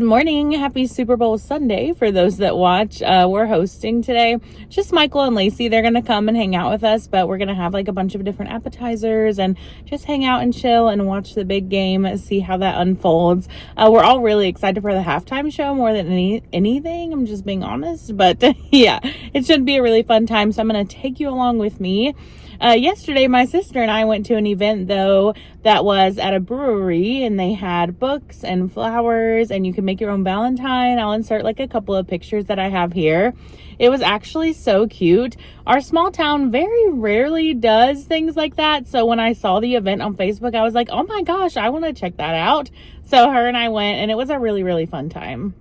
Good morning. Happy Super Bowl Sunday for those that watch. We're hosting today. Just Michael and Lacey. They're going to come and hang out with us, but we're going to have like a bunch of different appetizers and just hang out and chill and watch the big game, see how that unfolds. We're all really excited for the halftime show more than anything. I'm just being honest, but yeah, it should be a really fun time. So I'm going to take you along with me. Yesterday, my sister and I went to an event, though, that was at a brewery, and they had books and flowers, and you can make your own Valentine. I'll insert like a couple of pictures that I have here. It was actually so cute. Our small town very rarely does things like that. So when I saw the event on Facebook, I was like, oh my gosh, I want to check that out. So her and I went, and it was a really, really fun time.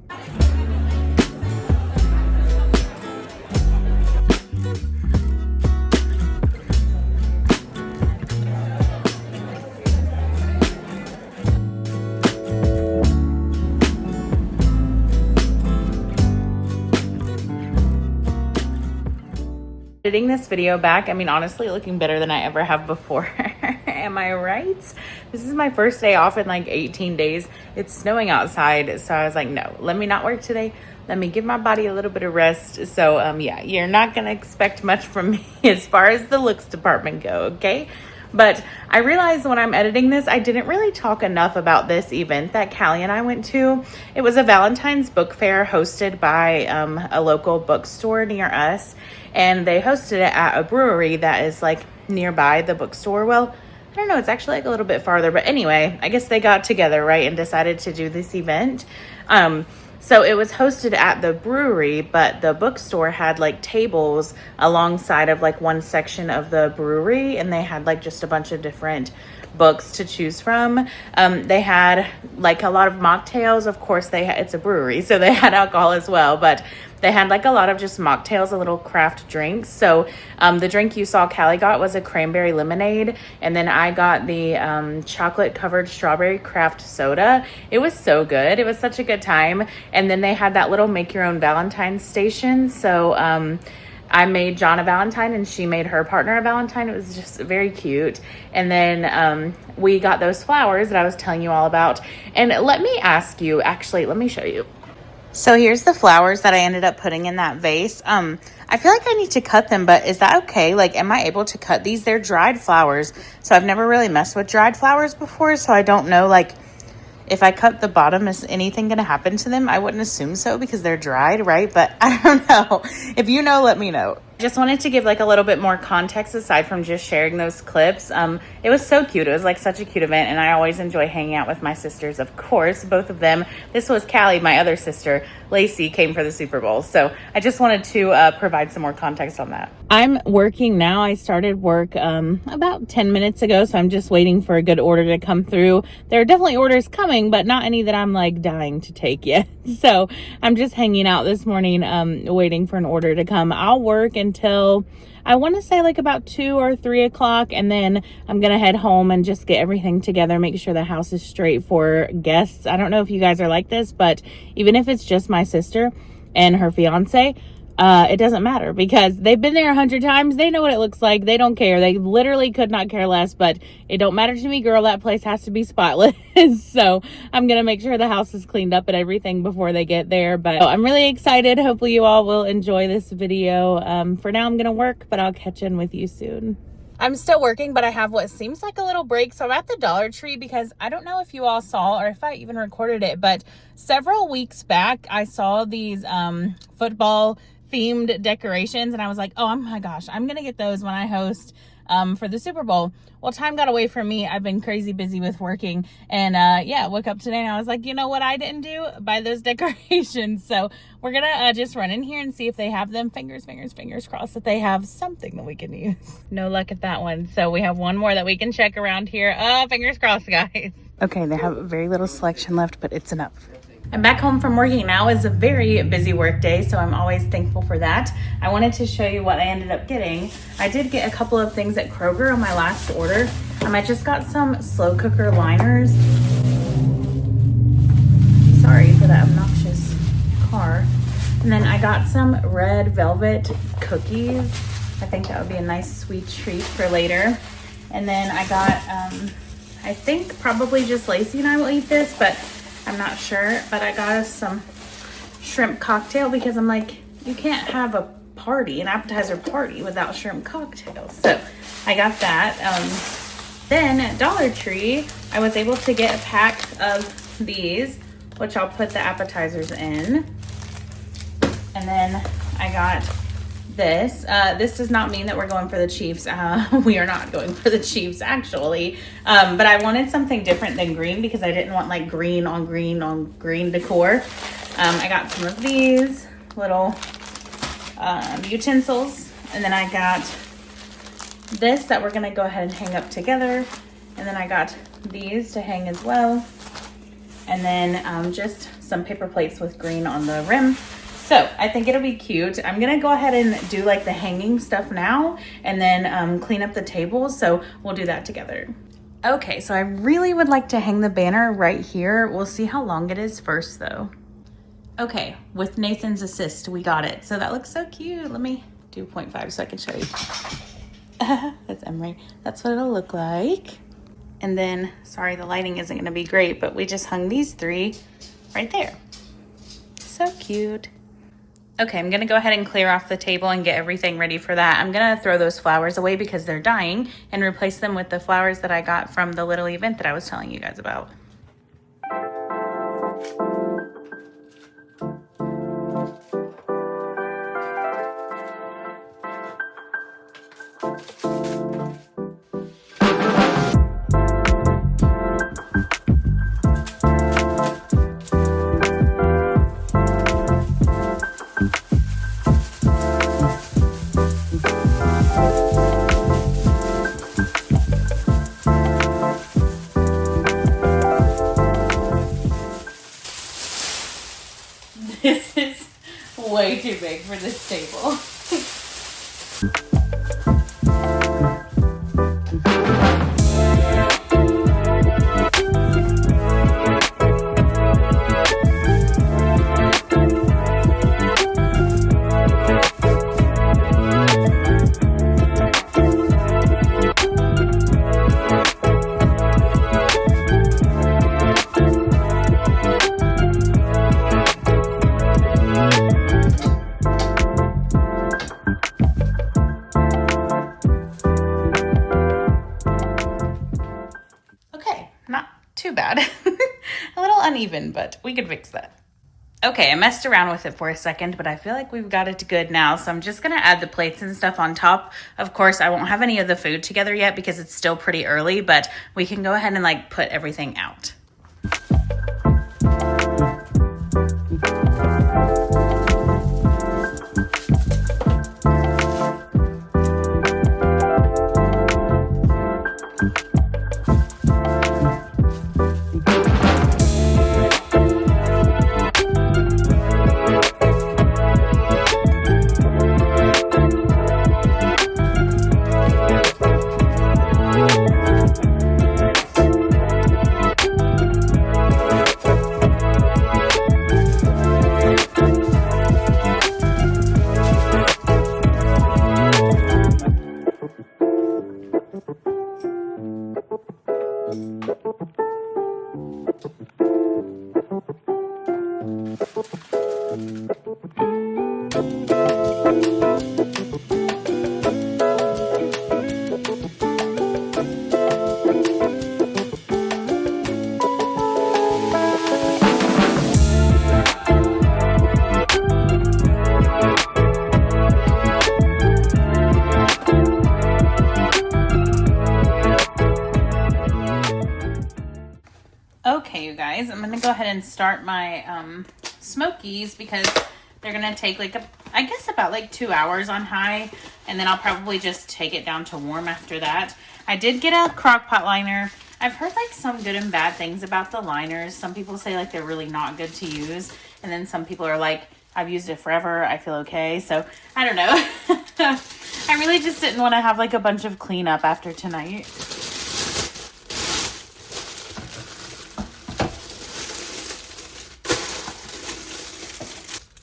Editing this video back, I mean, honestly, looking better than I ever have before. Am I right? This is my first day off in like 18 days. It's snowing outside, so I was like, no, let me not work today. Let me give my body a little bit of rest. So, yeah, you're not going to expect much from me as far as the looks department go, okay? But I realized when I'm editing this, I didn't really talk enough about this event that Callie and I went to. It was a Valentine's book fair hosted by a local bookstore near us. And they hosted it at a brewery that is like nearby the bookstore. Well, I don't know, it's actually like a little bit farther. But anyway, I guess they got together, right, and decided to do this event. So it was hosted at the brewery, but the bookstore had like tables alongside of like one section of the brewery, and they had like just a bunch of different books to choose from. They had like a lot of mocktails. Of course, it's a brewery, so they had alcohol as well, but they had like a lot of just mocktails, a little craft drinks. So the drink you saw Callie got was a cranberry lemonade. And then I got the chocolate covered strawberry craft soda. It was so good. It was such a good time. And then they had that little make your own Valentine's station. So I made John a Valentine and she made her partner a Valentine. It was just very cute. And then we got those flowers that I was telling you all about. And let me ask you, actually, let me show you. So here's the flowers that I ended up putting in that vase. I feel like I need to cut them, but is that okay? Like, am I able to cut these? They're dried flowers. So I've never really messed with dried flowers before. So I don't know, like, if I cut the bottom, is anything going to happen to them? I wouldn't assume so because they're dried, right? But I don't know. If you know, let me know. Just wanted to give like a little bit more context aside from just sharing those clips. It was so cute. It was like such a cute event, and I always enjoy hanging out with my sisters, of course, both of them. This was Callie, my other sister. Lacey came for the Super Bowl. So I just wanted to provide some more context on that. I'm working now. I started work about 10 minutes ago, so I'm just waiting for a good order to come through. There are definitely orders coming, but not any that I'm like dying to take yet. So I'm just hanging out this morning, waiting for an order to come. I'll work until I want to say like about 2 or 3 o'clock, and then I'm gonna head home and just get everything together, make sure the house is straight for guests. I don't know if you guys are like this, but even if it's just my sister and her fiance, it doesn't matter because they've been there 100 times. They know what it looks like. They don't care. They literally could not care less, but it don't matter to me, girl. That place has to be spotless. So I'm going to make sure the house is cleaned up and everything before they get there. But I'm really excited. Hopefully you all will enjoy this video. For now, I'm going to work, but I'll catch in with you soon. I'm still working, but I have what seems like a little break. So I'm at the Dollar Tree because I don't know if you all saw or if I even recorded it, but several weeks back, I saw these football themed decorations, and I was like, oh my gosh, I'm gonna get those when I host for the Super Bowl. Well, time got away from me. I've been crazy busy with working, and yeah, woke up today and I was like, you know what I didn't do? Buy those decorations. So we're gonna just run in here and see if they have them. Fingers crossed that they have something that we can use. No luck at that one. So we have one more that we can check around here. Fingers crossed, guys. Okay, they have very little selection left, but it's enough. I'm back home from working now. It's a very busy work day, so I'm always thankful for that. I wanted to show you what I ended up getting. I did get a couple of things at Kroger on my last order. I just got some slow cooker liners. Sorry for that obnoxious car. And then I got some red velvet cookies. I think that would be a nice sweet treat for later. And then I got, I think probably just Lacey and I will eat this, but I'm not sure, but I got us some shrimp cocktail because I'm like, you can't have a party, an appetizer party without shrimp cocktails. So I got that. Then at Dollar Tree, I was able to get a pack of these, which I'll put the appetizers in. And then I got this. This does not mean that we're going for the Chiefs. We are not going for the Chiefs, actually. But I wanted something different than green because I didn't want like green on green decor. I got some of these little utensils. And then I got this that we're going to go ahead and hang up together. And then I got these to hang as well. And then just some paper plates with green on the rim. So I think it'll be cute. I'm gonna go ahead and do like the hanging stuff now and then clean up the tables. So we'll do that together. Okay, so I really would like to hang the banner right here. We'll see how long it is first though. Okay, with Nathan's assist, we got it. So that looks so cute. Let me do 0.5 so I can show you. That's Emery. That's what it'll look like. And then, sorry, the lighting isn't gonna be great, but we just hung these three right there. So cute. Okay, I'm gonna go ahead and clear off the table and get everything ready for that. I'm gonna throw those flowers away because they're dying and replace them with the flowers that I got from the little event that I was telling you guys about. This is way too big for this table. Too bad. A little uneven, but we could fix that. Okay, I messed around with it for a second, but I feel like we've got it good now. So I'm just gonna add the plates and stuff on top. Of course, I won't have any of the food together yet because it's still pretty early, but we can go ahead and like put everything out. Okay, you guys, I'm gonna go ahead and start my smokies because they're gonna take like I guess about like 2 hours on high, and then I'll probably just take it down to warm after that. I did get a crock pot liner. I've heard like some good and bad things about the liners. Some people say like they're really not good to use, and then some people are like, I've used it forever, I feel okay. So I don't know. I really just didn't want to have like a bunch of cleanup after tonight.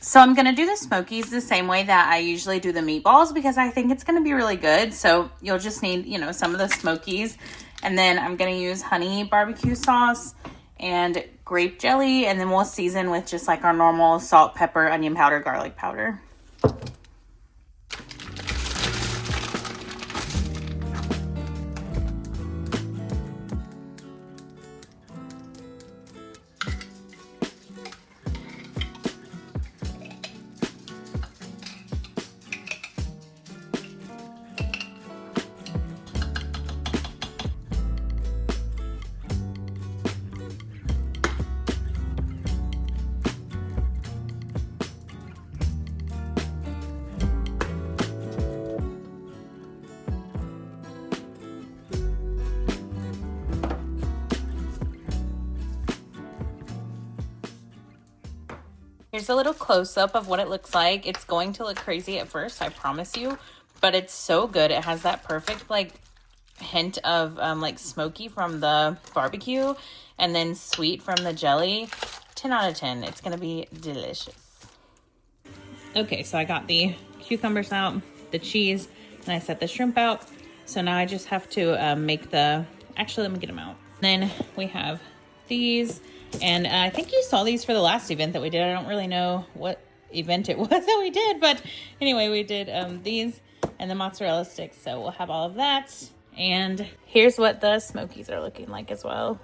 So I'm going to do the smokies the same way that I usually do the meatballs because I think it's going to be really good. So you'll just need, you know, some of the smokies. And then I'm going to use honey barbecue sauce and grape jelly, and then we'll season with just like our normal salt, pepper, onion powder, garlic powder. Here's a little close-up of what it looks like. It's going to look crazy at first, I promise you, but it's so good. It has that perfect like hint of like smoky from the barbecue and then sweet from the jelly. 10 out of 10. It's gonna be delicious. Okay, so I got the cucumbers out, the cheese, and I set the shrimp out. So now I just have to make the, actually let me get them out. Then we have these, and I think you saw these for the last event that we did. I don't really know what event it was that we did, but anyway, we did these and the mozzarella sticks. So we'll have all of that. And here's what the smokies are looking like as well.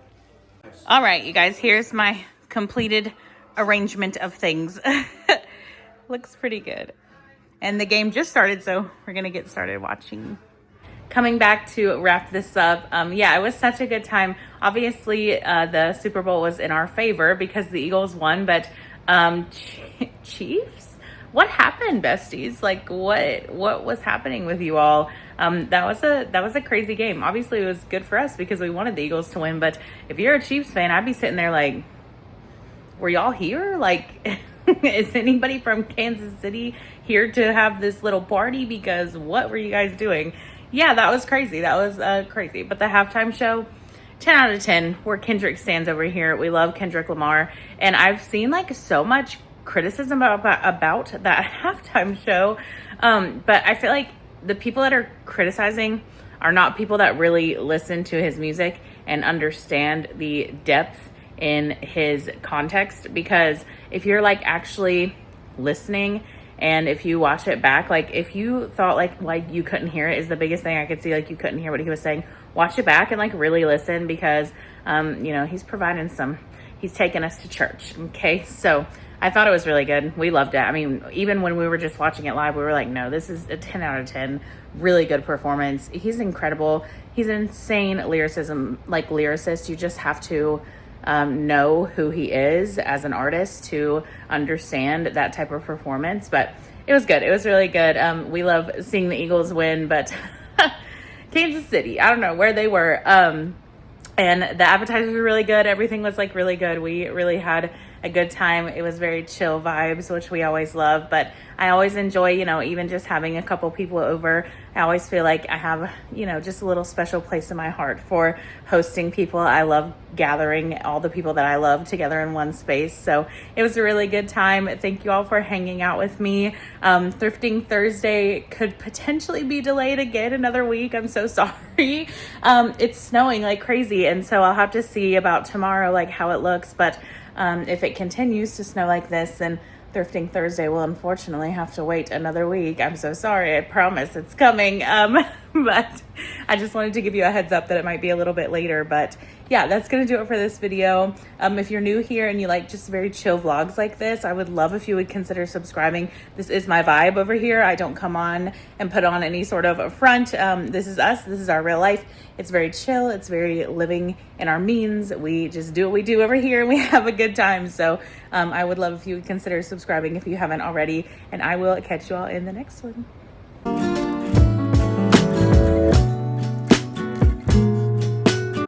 All right, you guys, here's my completed arrangement of things. Looks pretty good. And the game just started, so we're gonna get started watching. Coming back to wrap this up, yeah, it was such a good time. Obviously, the Super Bowl was in our favor because the Eagles won, but Chiefs? What happened, besties? Like, what was happening with you all? That was a crazy game. Obviously, it was good for us because we wanted the Eagles to win, but if you're a Chiefs fan, I'd be sitting there like, were y'all here? Like, is anybody from Kansas City here to have this little party? Because what were you guys doing? Yeah, that was crazy. That was crazy. But the halftime show, 10 out of 10. We're Kendrick stands over here. We love Kendrick Lamar. And I've seen like so much criticism about that halftime show. But I feel like the people that are criticizing are not people that really listen to his music and understand the depth in his context. Because if you're like actually listening and if you watch it back, like if you thought like you couldn't hear it is the biggest thing I could see, like you couldn't hear what he was saying, watch it back and like really listen because, you know, he's providing he's taking us to church. Okay. So I thought it was really good. We loved it. I mean, even when we were just watching it live, we were like, no, this is a 10 out of 10. Really good performance. He's incredible. He's an insane lyricist. You just have to know who he is as an artist to understand that type of performance. But it was good. It was really good. We love seeing the Eagles win, but Kansas City, I don't know where they were. And the appetizers were really good. Everything was like really good. We really had a good time. It was very chill vibes, which we always love, but I always enjoy, you know, even just having a couple people over. I always feel like I have, you know, just a little special place in my heart for hosting people. I love gathering all the people that I love together in one space. So it was a really good time. Thank you all for hanging out with me. Thrifting Thursday could potentially be delayed again another week. I'm so sorry. It's snowing like crazy. And so I'll have to see about tomorrow, like how it looks. But if it continues to snow like this, then Thrifting Thursday will unfortunately have to wait another week. I'm so sorry. I promise it's coming. But I just wanted to give you a heads up that it might be a little bit later. But yeah, that's going to do it for this video. If you're new here and you like just very chill vlogs like this, I would love if you would consider subscribing. This is my vibe over here. I don't come on and put on any sort of front. This is us. This is our real life. It's very chill. It's very living in our means. We just do what we do over here and we have a good time. So I would love if you would consider subscribing if you haven't already. And I will catch you all in the next one.